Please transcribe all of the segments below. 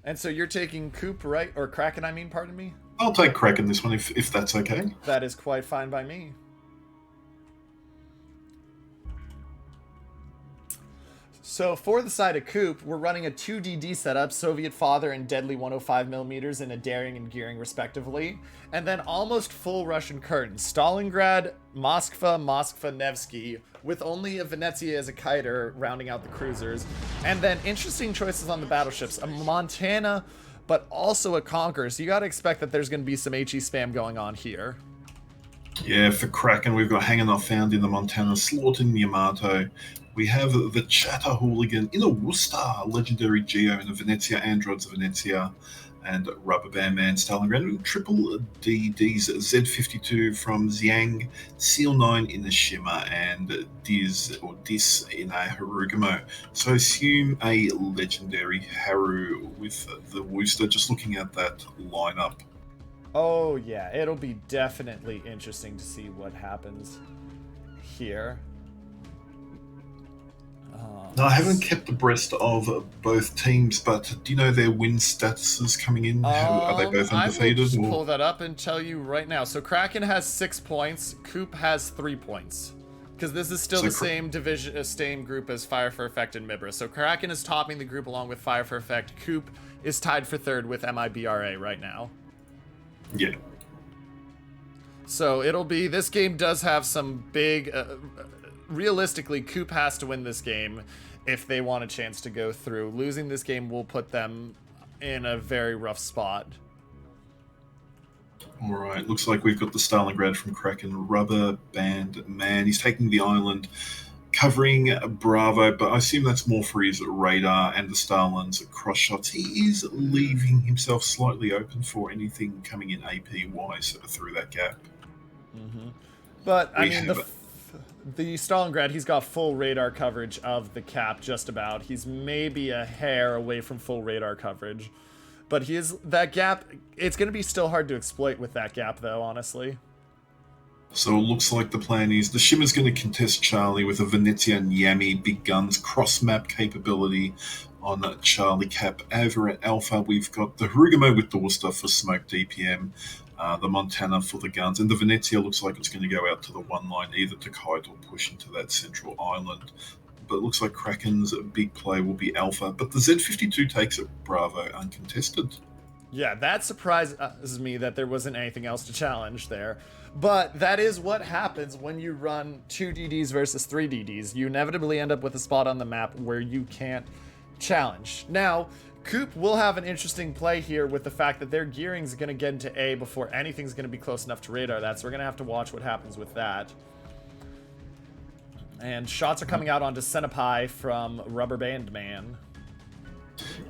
And so you're taking Coup, right? Or Kraken, I mean, pardon me? I'll take Kraken this one if that's okay. That is quite fine by me. So for the side of Coup, we're running a 2DD setup, Soviet Father and Deadly 105 millimeters in a Daring and Gearing respectively, and then almost full Russian curtain, Stalingrad, Moskva, Nevsky, with only a Venezia as a kiter rounding out the cruisers, and then interesting choices on the battleships, a Montana, but also a Conqueror, so you gotta expect that there's gonna be some HE spam going on here. Yeah, for Kraken, we've got Hanging Off Found in the Montana, Slaughter in Yamato. We have the Chatter Hooligan in a Worcester, Legendary Geo in a Venezia, Androids Venezia, and Rubber Band Man Stalingrad. Triple DD's Z52 from Xiang, Seal 9 in the Shimmer, and Dis in a Harugamo. So assume a Legendary Haru with the Worcester, just looking at that lineup. Oh yeah, it'll be definitely interesting to see what happens here. No, I haven't kept abreast of both teams, but do you know their win statuses coming in? How, are they both I will undefeated? just Or pull that up and tell you right now. So Kraken has 6 points, Coup has 3 points. Because this is still so the same division, same group as Fire for Effect and Mibra. So Kraken is topping the group along with Fire for Effect. Coup is tied for third with MIBRA right now. yeah, So it'll be, this game does have some big, realistically, Coup has to win this game if they want a chance to go through. Losing this game will put them in a very rough spot. all right. Looks like we've got the Stalingrad from Kraken, Rubber Band Man. He's taking the island, covering Bravo, but I assume that's more for his radar and the Stalin's cross shots. He is leaving himself slightly open for anything coming in AP wise through that gap. But, I We mean, have the Stalingrad, he's got full radar coverage of the cap, just about. He's maybe a hair away from full radar coverage. But he is, that gap, it's going to be still hard to exploit with that gap, though, honestly. So it looks like the plan is the Shimmer's going to contest Charlie with a Venezia and Yami big guns cross map capability on Charlie Cap. Over at Alpha, we've got the Harugamo with the Worcester for smoke DPM, the Montana for the guns, and the Venezia looks like it's going to go out to the one line, either to kite or push into that central island. But it looks like Kraken's big play will be Alpha, but the Z52 takes it Bravo uncontested. Yeah, that surprises me that there wasn't anything else to challenge there. But that is what happens when you run 2 DDs versus 3 DDs. You inevitably end up with a spot on the map where you can't challenge. Now, Coup will have an interesting play here with the fact that their gearing is going to get into A before anything's going to be close enough to radar that, so we're going to have to watch what happens with that. And shots are coming out onto Senepai from Rubber Band Man.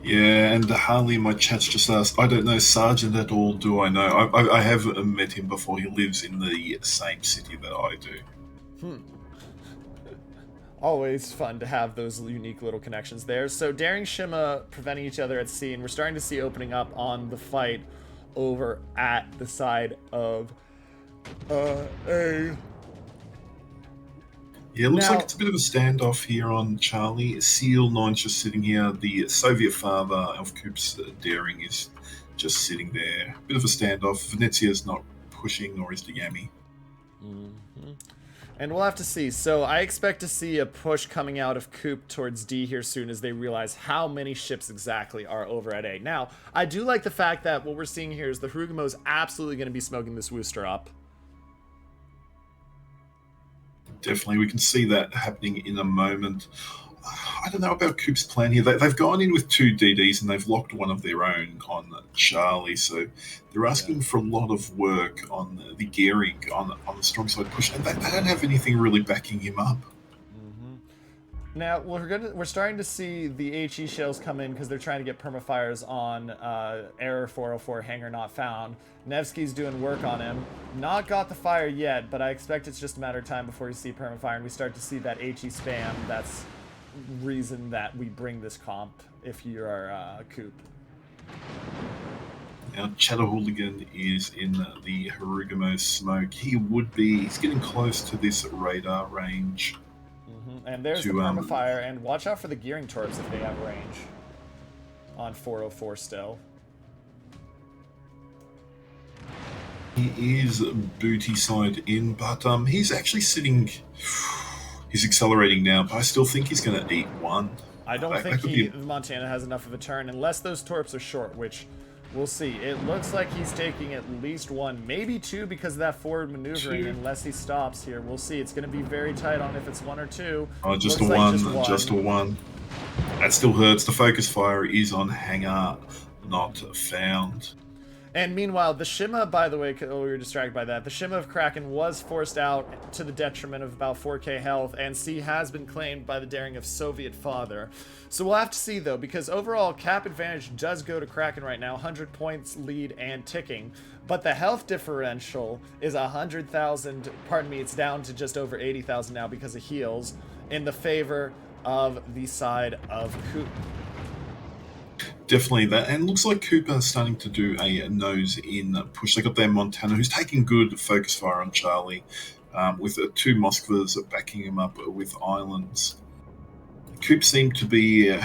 Yeah, and Harley in my chat's just asked, I don't know Sergeant at all, do I know? I have met him before. He lives in the same city that I do. Always fun to have those unique little connections there. So Daring Shima preventing each other at sea, and we're starting to see opening up on the fight over at the side of A. Yeah, it looks Now- like it's a bit of a standoff here on Charlie. Seal 9's just sitting here. The Soviet father of Coop's Daring is just sitting there. Bit of a standoff. Venezia's not pushing, nor is the Yami. And we'll have to see. So I expect to see a push coming out of Coup towards D here soon as they realize how many ships exactly are over at A. Now, I do like the fact that what we're seeing here is the Harugamo's absolutely going to be smoking this Wooster up. Definitely, we can see that happening in a moment. I don't know about Coop's plan here. They've gone in with 2 DDs and they've locked one of their own on Charlie. So they're asking for a lot of work on the gearing on the strong side push, and they don't have anything really backing him up. Now we're starting to see the HE shells come in because they're trying to get permafires on Error 404 Hangar Not Found. Nevsky's doing work on him. Not got the fire yet, but I expect it's just a matter of time before you see permafire and we start to see that HE spam. That's reason that we bring this comp if you're Coup. Now, Chatter Hooligan is in the Harugamo smoke. He's getting close to this radar range. And there's the permafire, and watch out for the gearing torps if they have range. on 404 still. He is booty side in, but he's actually sitting. He's accelerating now, but I still think he's going to eat one. I don't think Montana has enough of a turn unless those torps are short, which we'll see. It looks like he's taking at least one, maybe two, because of that forward maneuvering. Unless he stops here, we'll see. It's going to be very tight on if it's one or two. Oh, just a one. Just a one. That still hurts. The focus fire is on hanger, not found. And meanwhile, the Shima, by the way, we were distracted by that. The Shima of Kraken was forced out to the detriment of about 4k health, and C has been claimed by the daring of Soviet Father. So we'll have to see, though, because overall, cap advantage does go to Kraken right now, 100 points lead and ticking. But the health differential is 100,000, pardon me, it's down to just over 80,000 now because of heals, in the favor of the side of Coup. Definitely that, and looks like Cooper's starting to do a nose-in push. They got their Montana, who's taking good focus fire on Charlie, with two Moskvas backing him up with islands. Coop seemed to be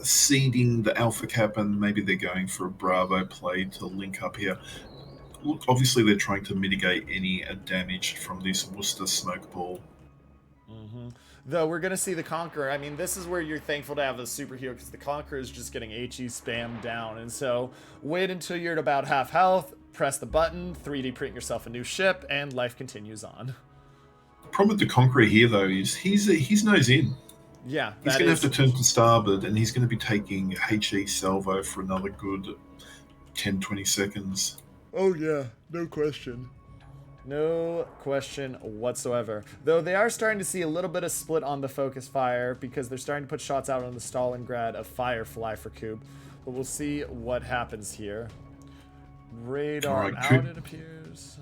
seeding the Alpha Cap, and maybe they're going for a Bravo play to link up here. Look, obviously they're trying to mitigate any damage from this Worcester smoke ball. Though we're going to see the Conqueror. I mean, this is where you're thankful to have a superhero, because the Conqueror is just getting HE spammed down. And so wait until you're at about half health, press the button, 3D print yourself a new ship, and life continues on. The problem with the Conqueror here, though, is he's nose in. Yeah, he's going to have to turn to starboard, and he's going to be taking HE salvo for another good 10-20 seconds. Oh, yeah, no question. No question whatsoever. Though they are starting to see a little bit of split on the focus fire, because they're starting to put shots out on the Stalingrad of Firefly for Coup. But we'll see what happens here. Radar right, out, it appears.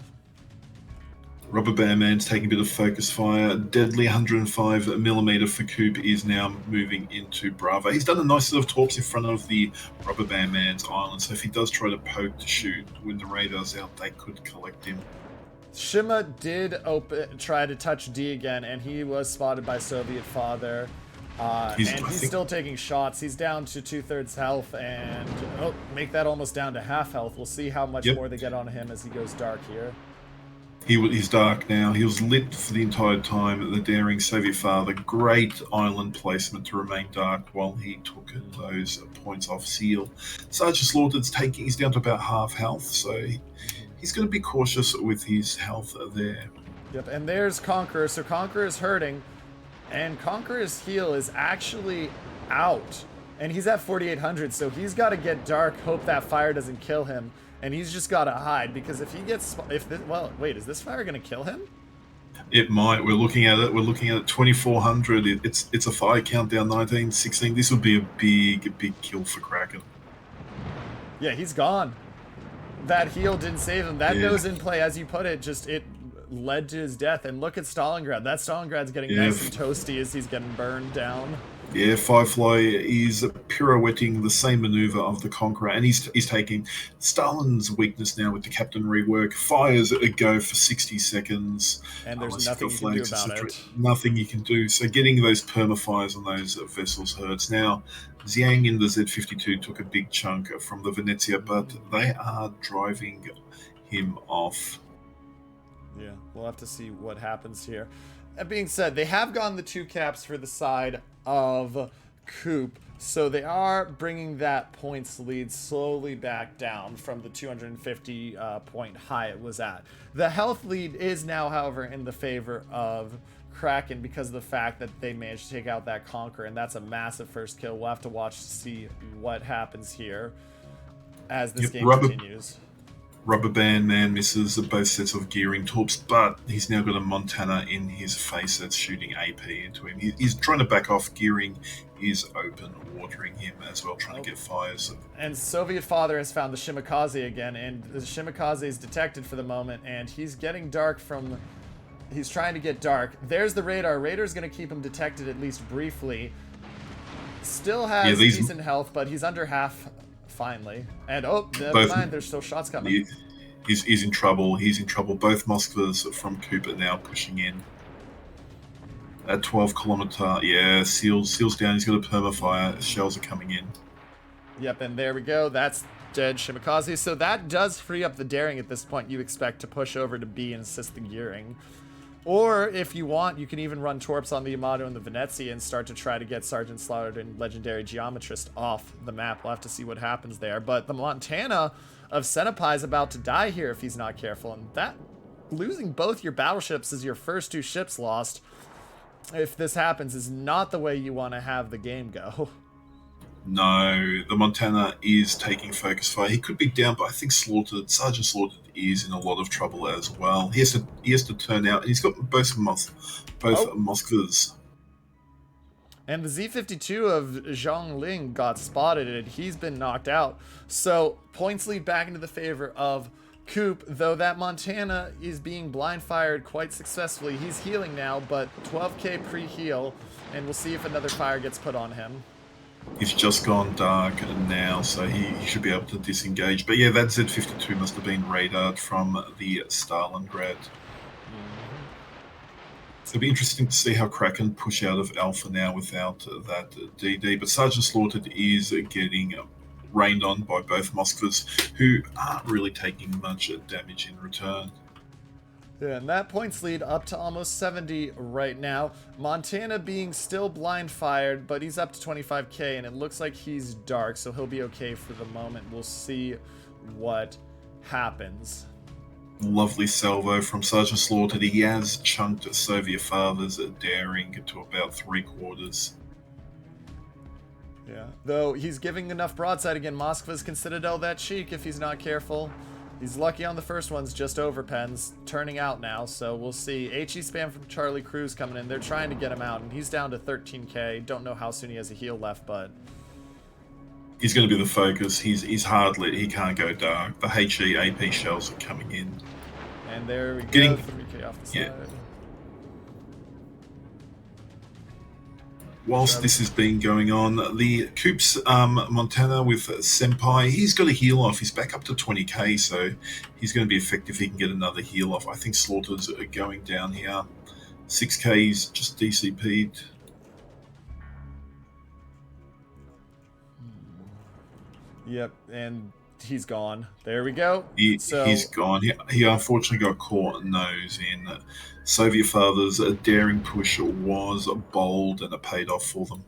Rubber Band Man's taking a bit of focus fire. Deadly 105mm for Coop is now moving into Bravo. He's done a nice sort of torps in front of the Rubber Band Man's island, so if he does try to poke to shoot when the radar's out, they could collect him. Shima did try to touch D again, and he was spotted by Soviet Father. He's still taking shots. He's down to 2/3 health, and make that almost down to half health. We'll see how much more they get on him as he goes dark here. He's dark now. He was lit for the entire time. The daring Soviet Father, great island placement to remain dark while he took those points off Seal. Sergeant Slaughtered's he's down to about half health, so he's going to be cautious with his health there. Yep, and there's Conqueror. So Conqueror is hurting, and Conqueror's heal is actually out. And he's at 4,800, so he's got to get dark, hope that fire doesn't kill him. And he's just got to hide, because if he gets... wait, is this fire going to kill him? It might. We're looking at it. We're looking at 2,400. It's a fire countdown, 19, 16. This would be a big kill for Kraken. Yeah, he's gone. That heal didn't save him. That nose in play, as you put it, it led to his death. And look at Stalingrad. That Stalingrad's getting nice and toasty as he's getting burned down. Yeah, Firefly is pirouetting the same maneuver of the Conqueror, and he's taking Stalin's weakness now with the Captain rework. Fires a go for 60 seconds. And there's nothing you can do about it. Nothing you can do. So getting those permafires on those vessels hurts. Now, Xiang in the Z-52 took a big chunk from the Venezia, but they are driving him off. Yeah, we'll have to see what happens here. That being said, they have gone the 2 caps for the side of Coup, so they are bringing that points lead slowly back down from the 250 point high it was at. The health lead is now, however, in the favor of Kraken because of the fact that they managed to take out that Conqueror, and that's a massive first kill. We'll have to watch to see what happens here as this game continues. Rubber Band Man misses both sets of gearing torps, but he's now got a Montana in his face that's shooting AP into him. He's trying to back off. Gearing is open, watering him as well, trying to get fires. And Soviet Father has found the Shimikaze again, and the Shimikaze is detected for the moment, and he's getting dark from... He's trying to get dark. There's the radar. Radar's going to keep him detected at least briefly. Still has decent health, but he's under half... Finally. And never mind, there's still shots coming. He's in trouble. He's in trouble. Both Moskvas from Cooper now pushing in. At 12 kilometer, Seal's down. He's got a permafire. Shells are coming in. Yep, and there we go. That's dead Shimikaze. So that does free up the daring at this point you expect to push over to B and assist the gearing. Or if you want, you can even run Torps on the Yamato and the Venezia and start to try to get Sergeant Slaughtered and Legendary Geometrist off the map. We'll have to see what happens there. But the Montana of Senpai is about to die here if he's not careful. And that, losing both your battleships as your first 2 ships lost, if this happens, is not the way you want to have the game go. No, the Montana is taking focus fire. He could be down, but I think Sergeant Slaughtered is in a lot of trouble as well. He has to turn out, and he's got both Moskvas. And the Z-52 of Zhang Ling got spotted, and he's been knocked out. So points lead back into the favor of Coup, though that Montana is being blind fired quite successfully. He's healing now, but 12k pre-heal, and we'll see if another fire gets put on him. He's just gone dark now, so he should be able to disengage. But yeah, that Z-52 must have been radared from the Stalingrad. It'll be interesting to see how Kraken push out of Alpha now without that DD. But Sergeant Slaughtered is getting rained on by both Moskvas, who aren't really taking much damage in return. Yeah, and that points lead up to almost 70 right now. Montana being still blind fired, but he's up to 25k, and it looks like he's dark, so he'll be okay for the moment. We'll see what happens. Lovely salvo from Sergeant Slaughtered. He has chunked Soviet Father's daring to about 3/4. Yeah, though he's giving enough broadside again. Moskva's can Citadel that cheek if he's not careful. He's lucky on the first ones, just over pens, turning out now, so we'll see. HE spam from Charlie Cruz coming in. They're trying to get him out, and he's down to 13k. Don't know how soon he has a heal left, but he's going to be the focus. He's hard lit. He can't go dark. The HE AP shells are coming in. And there we go, 3k off the side. Yeah. Whilst this has been going on, the Coup's Montana with Senpai, he's got a heal off. He's back up to 20k, so he's going to be effective. He can get another heal off. I think Slaughter's going down here. 6k's just DCP'd. Yep, and he's gone. There we go. He's gone. He unfortunately got caught nose in. Soviet Father's daring push was bold, and it paid off for them.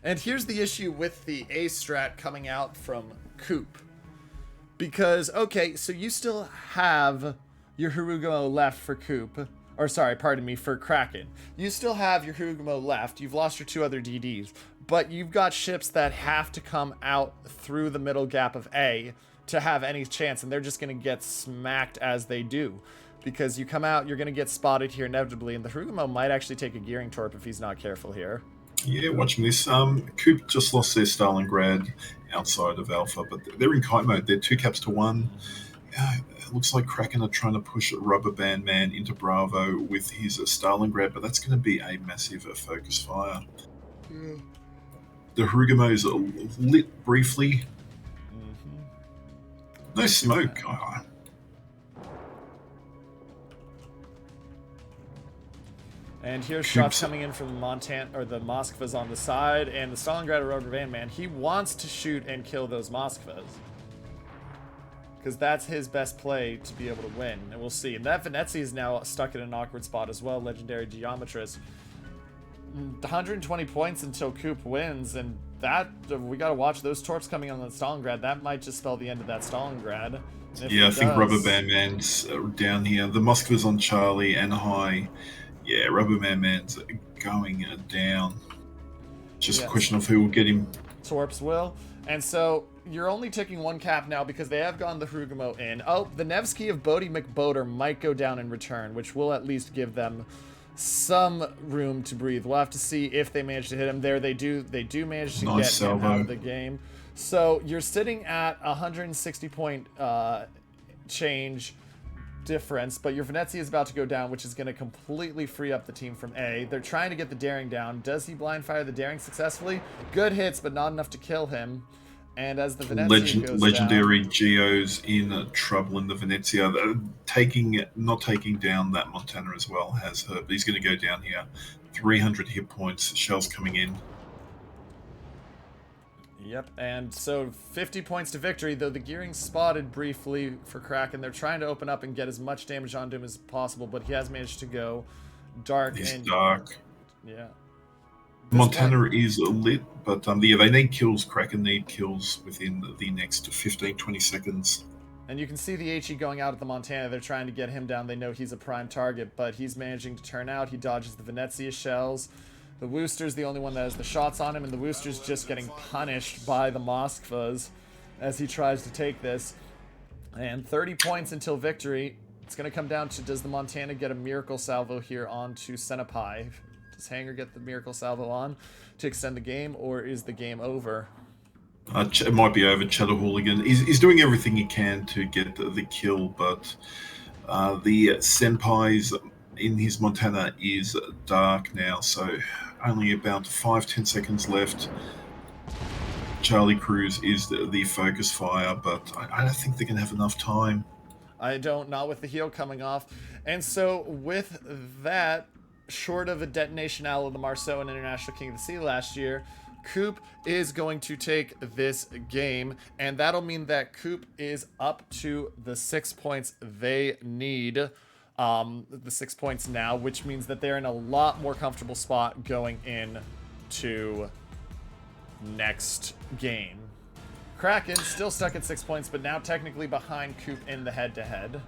And here's the issue with the A strat coming out from Coup. Because, okay, so you still have your Harugumo left for Coup. Or, sorry, pardon me, for Kraken. You still have your Harugumo left. You've lost your 2 other DDs. But you've got ships that have to come out through the middle gap of A to have any chance. And they're just going to get smacked as they do. Because you come out, you're going to get spotted here inevitably. And the Harugumo might actually take a gearing torp if he's not careful here. Yeah, watching this. Coup just lost their Stalingrad outside of Alpha. But they're in kite mode. They're 2 caps to 1. It looks like Kraken are trying to push Rubber Band Man into Bravo with his Stalingrad, but that's going to be a massive focus fire. Yeah. The Harugumo's lit briefly. No smoke. Oh. And here's shots coming in from the Montana or the Moskvas on the side, and the Stalingrad Rubber Band Man. He wants to shoot and kill those Moskvas. Because that's his best play to be able to win, and we'll see. And that Venezia is now stuck in an awkward spot as well. Legendary Geometrist. 120 points until Coup wins, and that we got to watch those torps coming on the Stalingrad. That might just spell the end of that Stalingrad. Yeah, I think Rubber Band Man's down here. The Moskva's on Charlie and high. Yeah, Rubber Band Man's going down. Just a question of who will get him. Torps will. And so you're only taking 1 cap now because they have gone the Harugumo in. Oh, the Nevsky of Bodie McBoder might go down in return, which will at least give them some room to breathe. We'll have to see if they manage to hit him. There they do. They do manage to get him out of the game. So you're sitting at 160 point change difference, but your Venezia is about to go down, which is going to completely free up the team from A. They're trying to get the daring down. Does he blind fire the daring successfully? Good hits, but not enough to kill him. And as the Venezia goes Legendary down, Geo's in trouble in the Venezia. Not taking down that Montana as well has hurt. But he's going to go down here. 300 hit points. Shells coming in. Yep, and so 50 points to victory, though the gearing spotted briefly for Kraken. They're trying to open up and get as much damage onto him as possible, but he has managed to go dark. He's and dark. Yeah. Montana is lit, but yeah, they need kills. Kraken need kills within the next 15, 20 seconds. And you can see the HE going out at the Montana. They're trying to get him down. They know he's a prime target, but he's managing to turn out. He dodges the Venezia shells. The Wooster's the only one that has the shots on him, and the Wooster's just getting punished by the Moskvas as he tries to take this. And 30 points until victory. It's going to come down to, does the Montana get a Miracle Salvo here onto Senapai? Does Hanger get the Miracle Salvo on to extend the game, or is the game over? It might be over. Cheddar Hooligan is doing everything he can to get the kill, but the Senpai's in his Montana is dark now, so only about 5-10 seconds left. Charlie Cruz is the focus fire, but I don't think they're going to have enough time. I don't, not with the heel coming off. And so with that, short of a detonation out of the Marceau and International King of the Sea last year, Coup is going to take this game, and that'll mean that Coup is up to the 6 points they need. The 6 points now, which means that they're in a lot more comfortable spot going in to next game. Kraken still stuck at 6 points, but now technically behind Coup in the head-to-head.